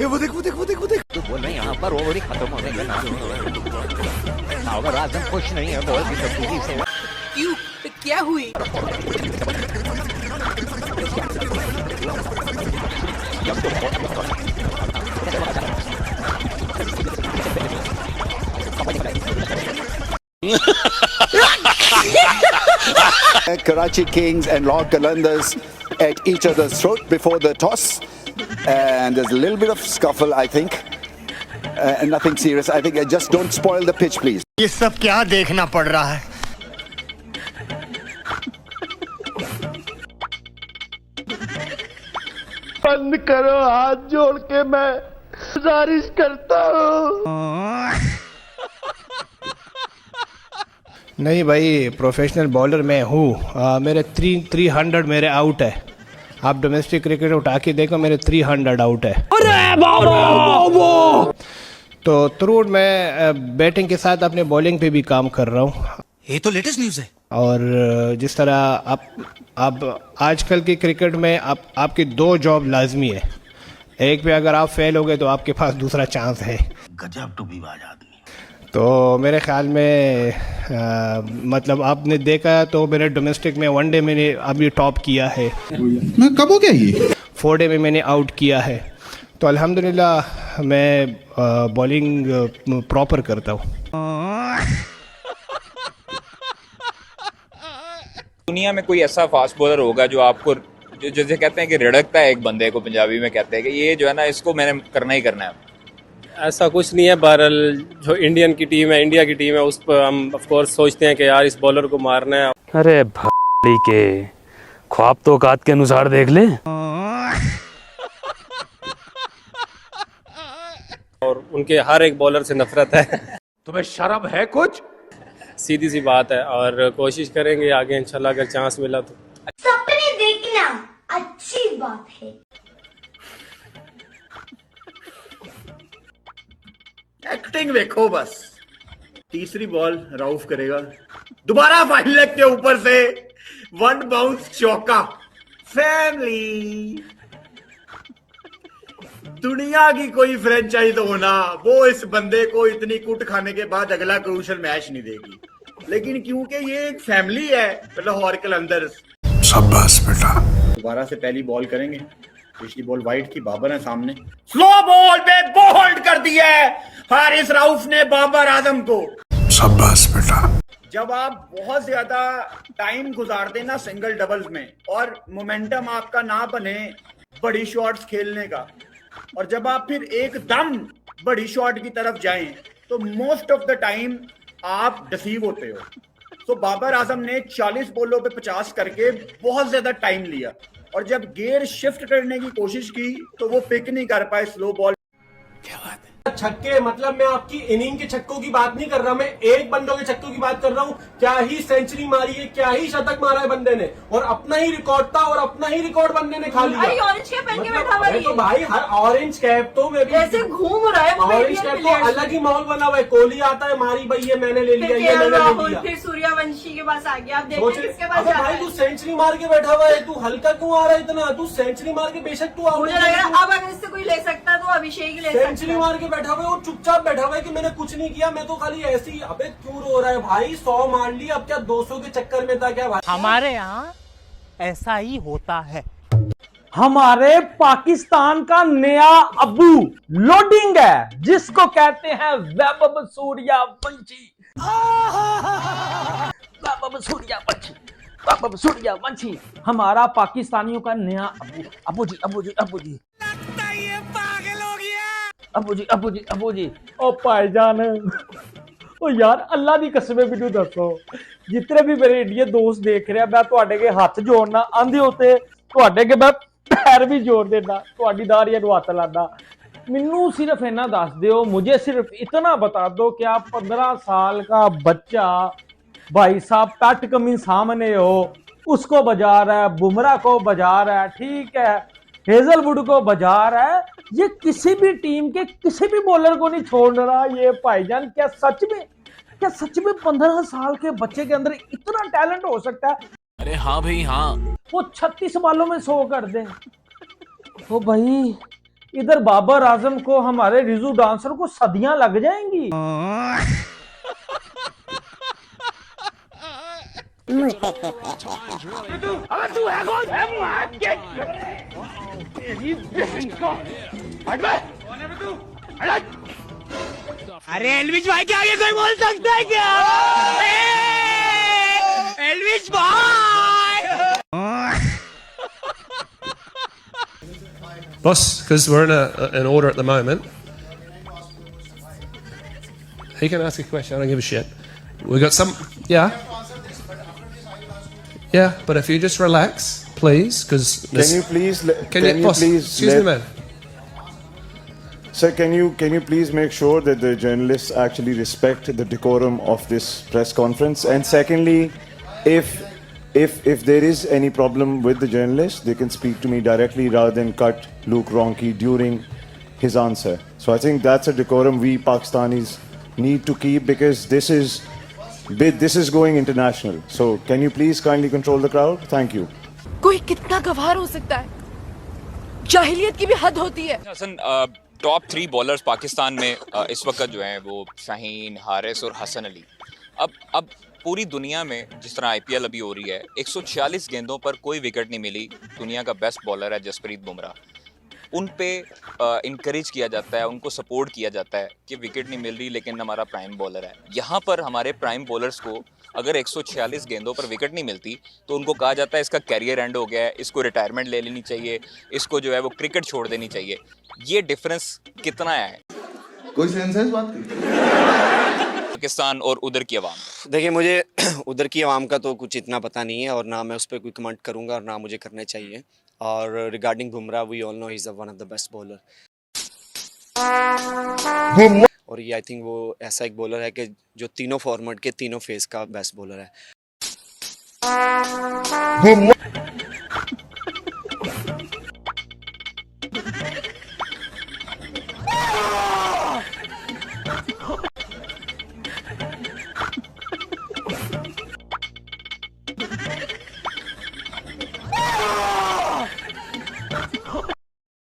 वो देख वो देख वो देख वो देख। तो बोल रहे यहाँ पर ओवर ही खत्म हो गए ना, अगर आजम खुश नहीं है बोल की तब्दीली से। क्यों, क्या हुई? Karachi Kings and Lahore Qalandars at each other's throat before the toss, and there's a little bit of scuffle, I think, and nothing serious. I think just don't spoil the pitch, please. ये सब क्या देखना पड़ रहा है? बंद करो, हाथ जोड़ के मैं गुजारिश करता हूँ। नहीं भाई, प्रोफेशनल बॉलर मैं हूँ। मेरे 300 मेरे आउट है। आप डोमेस्टिक क्रिकेट उठा के देखो, मेरे 300 आउट है। अरे बाबा! तो थ्रू मैं बैटिंग के साथ अपने बॉलिंग पे भी काम कर रहा हूँ। ये तो लेटेस्ट न्यूज़ है। और जिस तरह आप आजकल की क्रिकेट में आपकी 2 जॉब लाजमी है। एक पे अगर आप फेल हो गए तो आपके पास दूसरा चांस है। गजब टूबीबाज आदमी। तो मेरे ख्याल में मतलब आपने देखा तो मेरे डोमेस्टिक में 1 डे मैंने अभी टॉप किया है। मैं कब हो गया ये? 4 डे में मैंने आउट किया है। तो अल्हम्दुलिल्लाह मैं बॉलिंग प्रॉपर करता हूँ। दुनिया में कोई ऐसा फास्ट बॉलर होगा जो आपको जैसे कहते हैं कि रिड़कता है एक बंदे को, पंजाबी में कहते हैं कि ये जो है ना, इसको मैंने करना ही करना है। ऐसा कुछ नहीं है। बहरहाल जो इंडियन की टीम है, इंडिया की टीम है, उस पर हम ऑफ कोर्स सोचते हैं कि यार इस बॉलर को मारना है। अरे भाई के ख्वाब तो औकात के अनुसार देख ले। और उनके हर एक बॉलर से नफरत है। तुम्हें शर्म है कुछ? सीधी सी बात है। और कोशिश करेंगे आगे इंशाल्लाह, अगर चांस मिला तो। सपने देखना अच्छी बात है। एक्टिंग देखो बस। तीसरी बॉल राउफ करेगा, दोबारा फाइन लेग के ऊपर से 1 बाउंस चौका। फैमिली दुनिया की कोई फ्रेंचाइज हो ना, वो इस बंदे को इतनी कुट खाने के बाद अगला क्रूशल मैच नहीं देगी। लेकिन क्योंकि ये एक फैमिली है लाहौर कलंदर्स। शाबाश बेटा। दोबारा से पहली बॉल करेंगे। पिछली बॉल वाइड की, बाबर है सामने। स्लो बॉल पे बोल्ड कर दिया है हारिस राउफ ने बाबर आजम को। शाबाश बेटा। जब आप बहुत ज्यादा टाइम गुजार देना सिंगल डबल्स में और मोमेंटम आपका ना बने बड़ी शॉट्स खेलने का, और जब आप फिर एकदम बड़ी शॉट की तरफ जाएं तो मोस्ट ऑफ द टाइम आप डिसीव होते हो। तो बाबर आजम ने 40 बॉलों पे 50 करके बहुत ज्यादा टाइम लिया, और जब गेयर शिफ्ट करने की कोशिश की तो वो पिक नहीं कर पाए स्लो बॉल। क्या बात है? छक्के मतलब मैं आपकी इनिंग के छक्कों की बात नहीं कर रहा, मैं एक बंदों के छक्कों की बात कर रहा हूँ। क्या ही सेंचुरी मारी है, क्या ही शतक मारा है बंदे ने, और अपना ही रिकॉर्ड था और अपना ही रिकॉर्ड बंदे ने खा लिया। ऑरेंज कैप पहन के बैठा हुआ है तो भाई हर ऑरेंज कैप तो मैं भी ऐसे घूम रहा है। ऑरेंज कैप तो अलग ही माहौल बना हुआ है। कोहली आता है, मारी भाई ये मैंने ले लिया, ये मैंने ले लिया। फिर सूर्यवंशी के पास आ गया। आप देखिए किसके पास अबे भाई तू सेंचुरी मार के बैठा हुआ है, तू हल्का क्यों आ रहा है इतना? तू सेंचुरी मार के बेशक तू आउट, मुझे लग रहा है अब अगर इससे कोई ले सकता है तो अभिषेक ही ले सकता है। सेंचुरी मार के बैठा हुआ है और चुपचाप बैठा हुआ है कि मैंने कुछ नहीं किया, मैं तो खाली ऐसे ही। अबे क्यों रो रहा है भाई? 100 मार लिया, अब क्या 200 के चक्कर में था क्या भाई? हमारे यहाँ ऐसा ही होता है। हमारे पाकिस्तान का नया अबू लोडिंग है, जिसको कहते हैं वैभव सूर्यवंशी। वैभव सूर्यवंशी, वैभव सूर्यवंशी हमारा पाकिस्तानियों का नया अबू। अबू जी, अबू जी, अबू जी। लगता है ये पागल हो गया। अबू जी, अबू जी, अबू जी। ओ भाईजान, ओ यार अल्लाह दी कसम मैनू दसो, जितने भी मेरे इंडियन दोस्त देख रहे हैं, मैं तुहाडे के हाथ जोड़ना आंदे होते, तुहाडे के मैं पैर भी जोड़ देना, तुहाडी दाढ़ियां नूं हत्थ लाना। मैनू सिर्फ इतना दस दो, मुझे सिर्फ इतना बता दो कि आप 15 साल का बच्चा भाई साहब पैट कमिंस सामने हो, उसको बजा रहा है, बुमराह को बजा रहा है, ठीक है, हेजलवुड को बजा रहा है, ये किसी भी टीम के किसी भी बॉलर को नहीं छोड़ रहा। ये भाईजान क्या सच में 15 साल के बच्चे के अंदर इतना टैलेंट हो सकता है? अरे हाँ भाई हाँ, वो 36 बालों में 100 कर दे। तो भाई इधर बाबर आजम को, हमारे रिजू डांसर को सदियां लग जाएंगी। अरे एलविश भाई के आगे कोई बोल सकता है क्या? एलविश भाई! Boss, because we're in an order at the moment. He can ask a question. I don't give a shit. We got some. Yeah. Yeah, but if you just relax, please, because. Can you please? Boss, excuse me, man. Sir, can you please make sure that the journalists actually respect the decorum of this press conference? And secondly, if there is any problem with the journalist, they can speak to me directly rather than cut Luke Ronchi during his answer. So I think that's a decorum we Pakistanis need to keep, because this is going international. So can you please kindly control the crowd? Thank you. कोई कितना गवार हो सकता है? जाहिलियत की भी हद होती है। हसन, टॉप 3 बॉलर्स पाकिस्तान में इस वक्त जो हैं वो शाहीन, हारिस और हसन अली। अब पूरी दुनिया में जिस तरह आईपीएल अभी हो रही है, 146 गेंदों पर कोई विकेट नहीं मिली। दुनिया का बेस्ट बॉलर है जसप्रीत बुमराह। उन पे इनकरेज किया जाता है, उनको सपोर्ट किया जाता है कि विकेट नहीं मिल रही लेकिन हमारा प्राइम बॉलर है। यहाँ पर हमारे प्राइम बॉलर्स को अगर 146 गेंदों पर विकेट नहीं मिलती तो उनको कहा जाता है इसका कैरियर एंड हो गया है, इसको रिटायरमेंट ले लेनी चाहिए, इसको जो है वो क्रिकेट छोड़ देनी चाहिए। ये डिफरेंस कितना है? कोई सेंस है इस बात की? पाकिस्तान और उधर की आवाम। देखिए, मुझे उधर की आवाम का तो कुछ इतना पता नहीं है और ना मैं उस पर कोई कमेंट करूंगा और ना मुझे करने चाहिए। और regarding Bumrah, we all know he is one of the best bowler. और ये आई थिंक वो ऐसा एक बॉलर है कि जो तीनों फॉर्मेट के तीनों फेस का बेस्ट बॉलर है।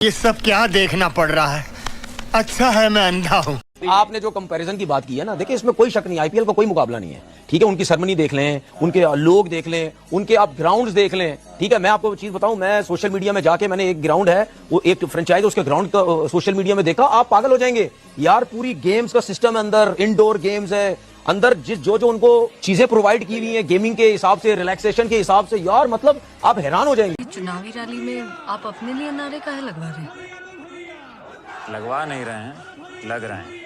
ये सब क्या देखना पड़ रहा है? अच्छा है मैं अंधा हूँ। आपने जो कंपैरिजन की बात की है ना, देखिए इसमें कोई शक नहीं, आईपीएल का कोई मुकाबला नहीं है। ठीक है, उनकी सेरेमनी देख लें, उनके लोग देख लें, उनके आप ग्राउंड्स देख लें। ठीक है, मैं आपको चीज बताऊं, मैं सोशल मीडिया में जाके मैंने एक ग्राउंड है, वो एक फ्रेंचाइज, उसके ग्राउंड का सोशल मीडिया में देखा, आप पागल हो जाएंगे यार। पूरी गेम्स का सिस्टम है अंदर, इंडोर गेम्स है अंदर, जो उनको चीजें प्रोवाइड की हुई है गेमिंग के हिसाब से, रिलैक्सेशन के हिसाब से, यार मतलब आप हैरान हो जाएंगे। चुनावी रैली में आप अपने लिए नारे काहे लगवा रहे हैं? लगवा नहीं रहे हैं, लग रहे हैं।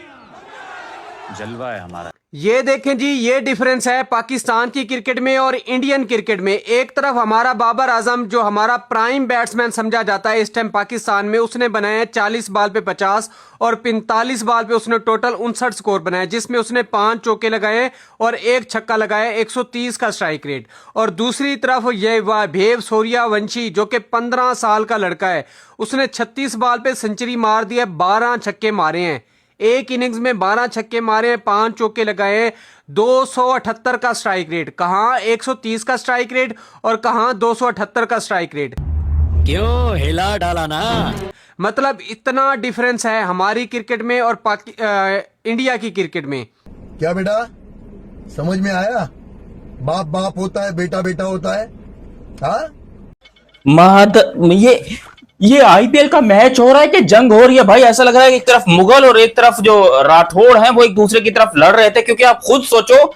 जलवा है हमारा। ये देखें जी, ये डिफरेंस है पाकिस्तान की क्रिकेट में और इंडियन क्रिकेट में। एक तरफ हमारा बाबर आजम, जो हमारा प्राइम बैट्समैन समझा जाता है इस टाइम पाकिस्तान में, उसने बनाए हैं 40 बॉल पे 50 और 45 बॉल पे उसने टोटल 59 स्कोर बनाए, जिसमें उसने 5 चौके लगाए और 1 छक्का लगाया, 130 का स्ट्राइक रेट। और दूसरी तरफ ये वैभव सूर्यवंशी, जो कि 15 साल का लड़का है, उसने 36 बॉल पे सेंचुरी मार दी है, 12 छक्के मारे हैं एक इनिंग्स में, 12 छक्के मारे हैं, 5 चौके लगाए, 278 का स्ट्राइक रेट। कहां 130 का स्ट्राइक रेट और कहां 278 का स्ट्राइक रेट। क्यों हिला डाला ना? मतलब इतना डिफरेंस है हमारी क्रिकेट में और इंडिया की क्रिकेट में। क्या बेटा समझ में आया? बाप बाप होता है, बेटा बेटा होता है। हाँ, ये आईपीएल का मैच हो रहा है कि जंग हो रही है भाई? ऐसा लग रहा है कि एक तरफ मुगल और एक तरफ जो राठौड़ हैं वो एक दूसरे की तरफ लड़ रहे थे। क्योंकि आप खुद सोचो,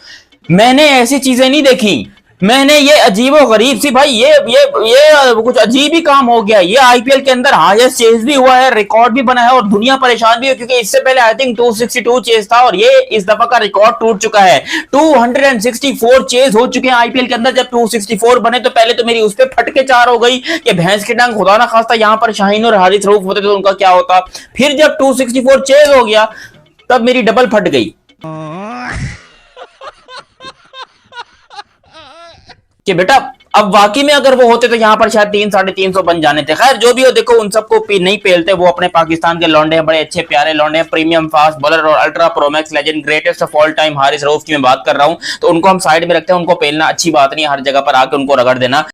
मैंने ऐसी चीजें नहीं देखी। मैंने ये अजीबो गरीब सी भाई, ये कुछ अजीब ही काम हो गया। ये आईपीएल के अंदर हाईएस्ट चेज भी हुआ है, रिकॉर्ड भी बना है और दुनिया परेशान भी है। क्योंकि इससे पहले आई थिंक 262 चेज था और ये इस दफा का रिकॉर्ड टूट चुका है। 264 चेज हो चुके हैं आईपीएल के अंदर। जब 264 बने तो पहले तो मेरी उस पर फटके 4 हो गई कि भैंस की टांग, खुदा ना खास्ता यहाँ पर शाहीन और हारिस रऊफ होते तो उनका क्या होता। फिर जब 264 चेज हो गया तब मेरी डबल फट गई कि बेटा अब वाकई में अगर वो होते तो यहाँ पर शायद 300-350 बन जाने थे। खैर जो भी हो, देखो उन सबको नहीं पेलते, वो अपने पाकिस्तान के लौंडे हैं, बड़े अच्छे प्यारे लौंडे हैं, प्रीमियम फास्ट बॉलर और ultra Pro Max legend, greatest of all time Haris Rauf की मैं बात कर रहा हूं। तो उनको हम साइड में रखते हैं, उनको पेलना अच्छी बात नहीं है, हर जगह पर आके उनको रगड़ देना